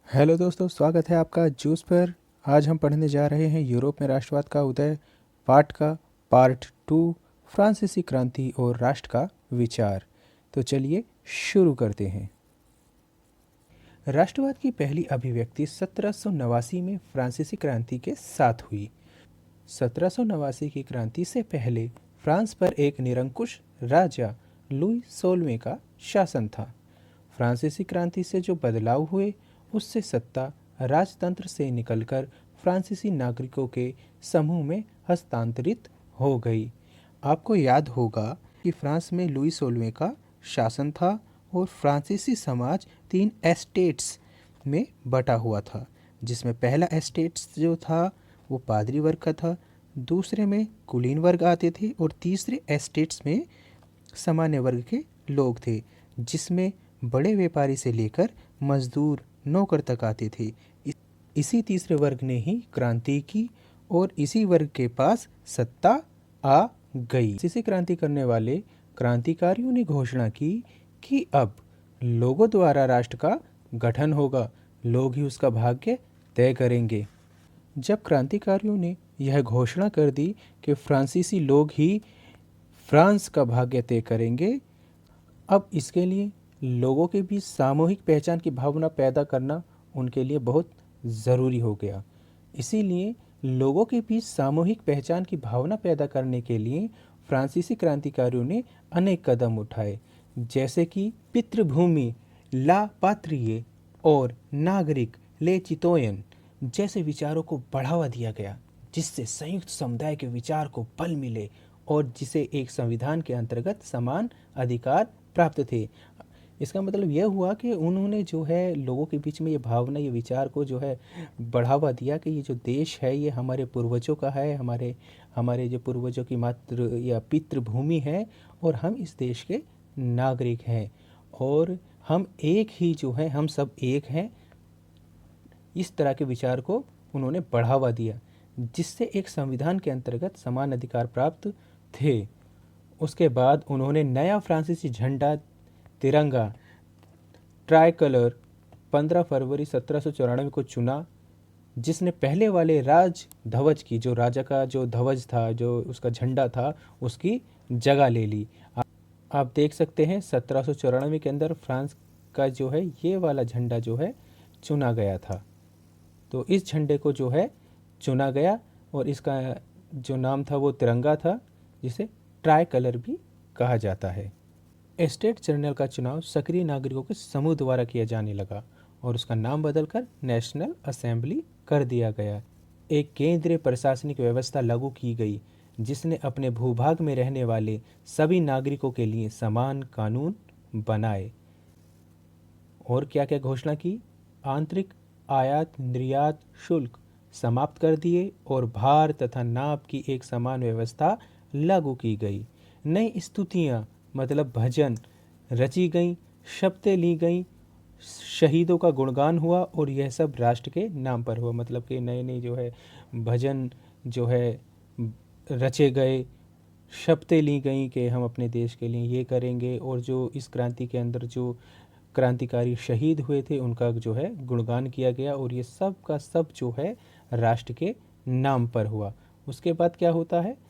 Hello दोस्तों, स्वागत है आपका जूस पर। आज हम पढ़ने जा रहे हैं यूरोप में राष्ट्रवाद का उदय पाठ का पार्ट 2, फ्रांसीसी क्रांति और राष्ट्र का विचार। तो चलिए शुरू करते हैं। राष्ट्रवाद की पहली अभिव्यक्ति 1789 में फ्रांसीसी क्रांति के साथ हुई। 1789 की क्रांति से पहले फ्रांस पर एक निरंकुश राजा लुई 16वें का शासन था। फ्रांसीसी क्रांति से जो बदलाव हुए उससे सत्ता राजतंत्र से निकलकर फ्रांसीसी नागरिकों के समूह में हस्तांतरित हो गई। आपको याद होगा कि फ्रांस में लुई 16वें का शासन था और फ्रांसीसी समाज 3 एस्टेट्स में बटा हुआ था, जिसमें पहला एस्टेट्स जो था वो पादरी वर्ग का था, दूसरे में कुलीन वर्ग आते थे और तीसरे एस्टेट्स में सामान्य वर्ग के लोग थे, जिसमें बड़े व्यापारी से लेकर मजदूर नौकर तक आते थे। इसी तीसरे वर्ग ने ही क्रांति की और इसी वर्ग के पास सत्ता आ गई। इसी क्रांति करने वाले क्रांतिकारियों ने घोषणा की कि अब लोगों द्वारा राष्ट्र का गठन होगा, लोग ही उसका भाग्य तय करेंगे। जब क्रांतिकारियों ने यह घोषणा कर दी कि फ्रांसीसी लोग ही फ्रांस का भाग्य तय करेंगे, अब इसके लिए लोगों के बीच सामूहिक पहचान की भावना पैदा करना उनके लिए बहुत ज़रूरी हो गया। इसीलिए लोगों के बीच सामूहिक पहचान की भावना पैदा करने के लिए फ्रांसीसी क्रांतिकारियों ने अनेक कदम उठाए, जैसे कि पितृभूमि ला पात्रिये और नागरिक ले चितोयन जैसे विचारों को बढ़ावा दिया गया, जिससे संयुक्त समुदाय के विचार को बल मिले और जिसे एक संविधान के अंतर्गत समान अधिकार प्राप्त थे। इसका मतलब यह हुआ कि उन्होंने जो है लोगों के बीच में ये भावना, ये विचार को जो है बढ़ावा दिया कि ये जो देश है ये हमारे पूर्वजों का है, हमारे हमारे जो पूर्वजों की मातृ या पितृभूमि है और हम इस देश के नागरिक हैं और हम एक ही जो है, हम सब एक हैं। इस तरह के विचार को उन्होंने बढ़ावा दिया, जिससे एक संविधान के अंतर्गत समान अधिकार प्राप्त थे। उसके बाद उन्होंने नया फ्रांसीसी झंडा तिरंगा ट्राई कलर 15 फरवरी 1794 को चुना, जिसने पहले वाले राज ध्वज की, जो राजा का जो ध्वज था, जो उसका झंडा था, उसकी जगह ले ली। आप देख सकते हैं 1794 के अंदर फ्रांस का जो है ये वाला झंडा जो है चुना गया था। तो इस झंडे को जो है चुना गया और इसका जो नाम था वो तिरंगा था, जिसे ट्राई कलर भी कहा जाता है। एस्टेट जनरल का चुनाव सक्रिय नागरिकों के समूह द्वारा किया जाने लगा और उसका नाम बदलकर नेशनल असेंबली कर दिया गया। एक केंद्रीय प्रशासनिक व्यवस्था लागू की गई, जिसने अपने भूभाग में रहने वाले सभी नागरिकों के लिए समान कानून बनाए। और क्या क्या घोषणा की? आंतरिक आयात निर्यात शुल्क समाप्त कर दिए और भार तथा नाप की एक समान व्यवस्था लागू की गई। नई स्तुतियाँ मतलब भजन रची गई, शब्दें ली गई, शहीदों का गुणगान हुआ और यह सब राष्ट्र के नाम पर हुआ। मतलब कि नए नए जो है भजन जो है रचे गए, शब्दें ली गई कि हम अपने देश के लिए ये करेंगे, और जो इस क्रांति के अंदर जो क्रांतिकारी शहीद हुए थे उनका जो है गुणगान किया गया और ये सब का सब जो है राष्ट्र के नाम पर हुआ। उसके बाद क्या होता है?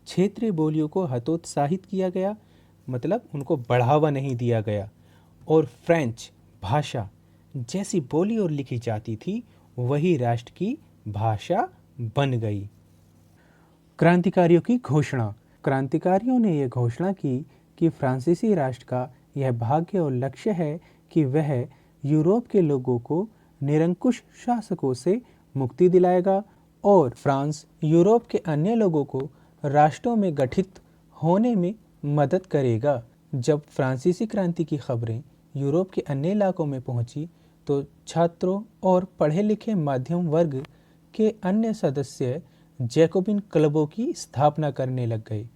क्षेत्रीय बोलियों को हतोत्साहित किया गया, मतलब उनको बढ़ावा नहीं दिया गया, और फ्रेंच भाषा जैसी बोली और लिखी जाती थी वही राष्ट्र की भाषा बन गई। क्रांतिकारियों की घोषणा। क्रांतिकारियों ने यह घोषणा की कि फ्रांसीसी राष्ट्र का यह भाग्य और लक्ष्य है कि वह यूरोप के लोगों को निरंकुश शासकों से मुक्ति दिलाएगा और फ्रांस यूरोप के अन्य लोगों को राष्ट्रों में गठित होने में मदद करेगा। जब फ्रांसीसी क्रांति की खबरें यूरोप के अन्य इलाकों में पहुंची तो छात्रों और पढ़े लिखे मध्यम वर्ग के अन्य सदस्य जैकोबिन क्लबों की स्थापना करने लग गए।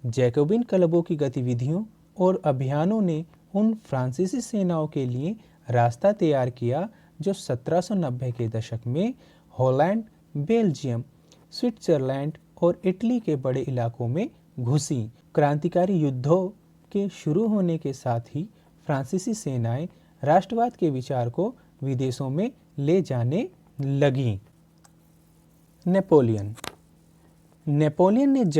जैकोबिन क्लबों की गतिविधियों और अभियानों ने उन फ्रांसीसी सेनाओं के लिए रास्ता तैयार किया जो 1790 के दशक में हॉलैंड, बेल्जियम, स्विट्जरलैंड और इटली के बड़े इलाकों में घुसी। क्रांतिकारी युद्धों के शुरू होने के साथ ही फ्रांसीसी सेनाएं राष्ट्रवाद के विचार को विदेशों में ले जाने लगी। नेपोलियन नेपोलियन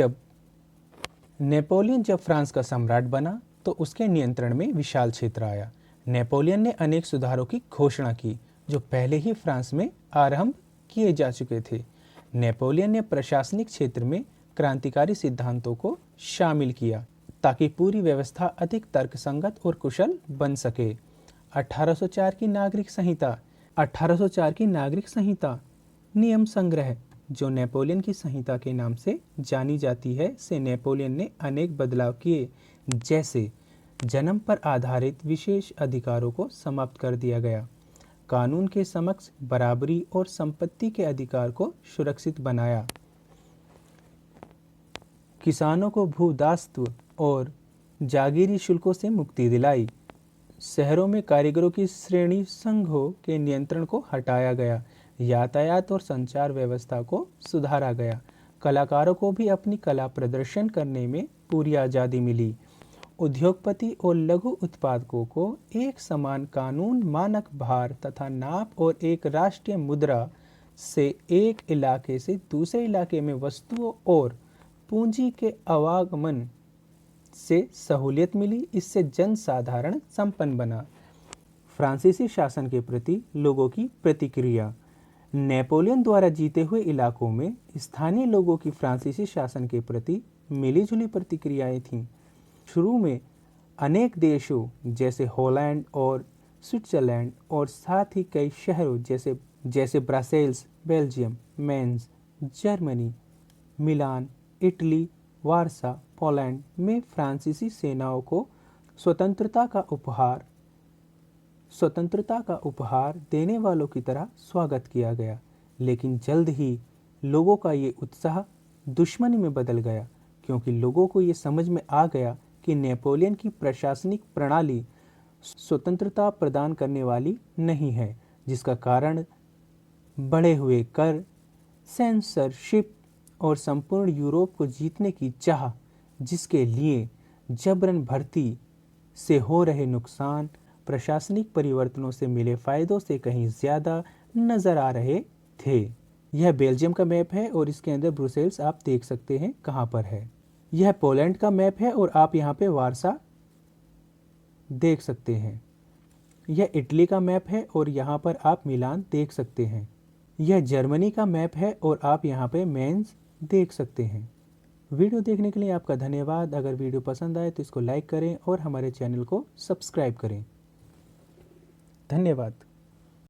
जब फ्रांस का सम्राट बना तो उसके नियंत्रण में विशाल क्षेत्र आया। नेपोलियन ने अनेक सुधारों की घोषणा की जो पहले ही फ्रांस में आरंभ किए जा चुके थे। नेपोलियन ने प्रशासनिक क्षेत्र में क्रांतिकारी सिद्धांतों को शामिल किया ताकि पूरी व्यवस्था अधिक तर्कसंगत और कुशल बन सके। 1804 की नागरिक संहिता नियम संग्रह, जो नेपोलियन की संहिता के नाम से जानी जाती है, से नेपोलियन ने अनेक बदलाव किए, जैसे जन्म पर आधारित विशेष अधिकारों को समाप्त कर दिया गया, कानून के समक्ष बराबरी और संपत्ति के अधिकार को सुरक्षित बनाया, किसानों को भूदासत्व और जागीरी शुल्कों से मुक्ति दिलाई, शहरों में कारीगरों की श्रेणी संघों के नियंत्रण को हटाया गया, यातायात और संचार व्यवस्था को सुधारा गया, कलाकारों को भी अपनी कला प्रदर्शन करने में पूरी आज़ादी मिली, उद्योगपति और लघु उत्पादकों को एक समान कानून, मानक भार तथा नाप और एक राष्ट्रीय मुद्रा से एक इलाके से दूसरे इलाके में वस्तुओं और पूंजी के आवागमन से सहूलियत मिली। इससे जनसाधारण संपन्न बना। फ्रांसीसी शासन के प्रति लोगों की प्रतिक्रिया। नेपोलियन द्वारा जीते हुए इलाकों में स्थानीय लोगों की फ्रांसीसी शासन के प्रति मिलीजुली प्रतिक्रियाएं थीं। शुरू में अनेक देशों जैसे हॉलैंड और स्विट्जरलैंड और साथ ही कई शहरों जैसे ब्रसेल्स, बेल्जियम, मेंस, जर्मनी, मिलान, इटली, वारसा, पोलैंड में फ्रांसीसी सेनाओं को स्वतंत्रता का उपहार देने वालों की तरह स्वागत किया गया। लेकिन जल्द ही लोगों का ये उत्साह दुश्मनी में बदल गया, क्योंकि लोगों को ये समझ में आ गया कि नेपोलियन की प्रशासनिक प्रणाली स्वतंत्रता प्रदान करने वाली नहीं है, जिसका कारण बढ़े हुए कर, सेंसरशिप और संपूर्ण यूरोप को जीतने की चाह, जिसके लिए जबरन भर्ती से हो रहे नुकसान प्रशासनिक परिवर्तनों से मिले फायदों से कहीं ज़्यादा नज़र आ रहे थे। यह बेल्जियम का मैप है और इसके अंदर ब्रुसेल्स आप देख सकते हैं कहाँ पर है। यह पोलैंड का मैप है और आप यहाँ पे वारसा देख सकते हैं। यह इटली का मैप है और यहाँ पर आप मिलान देख सकते हैं। यह जर्मनी का मैप है और आप यहाँ पे मेंस देख सकते हैं। वीडियो देखने के लिए आपका धन्यवाद। अगर वीडियो पसंद आए तो इसको लाइक करें और हमारे चैनल को सब्सक्राइब करें। धन्यवाद।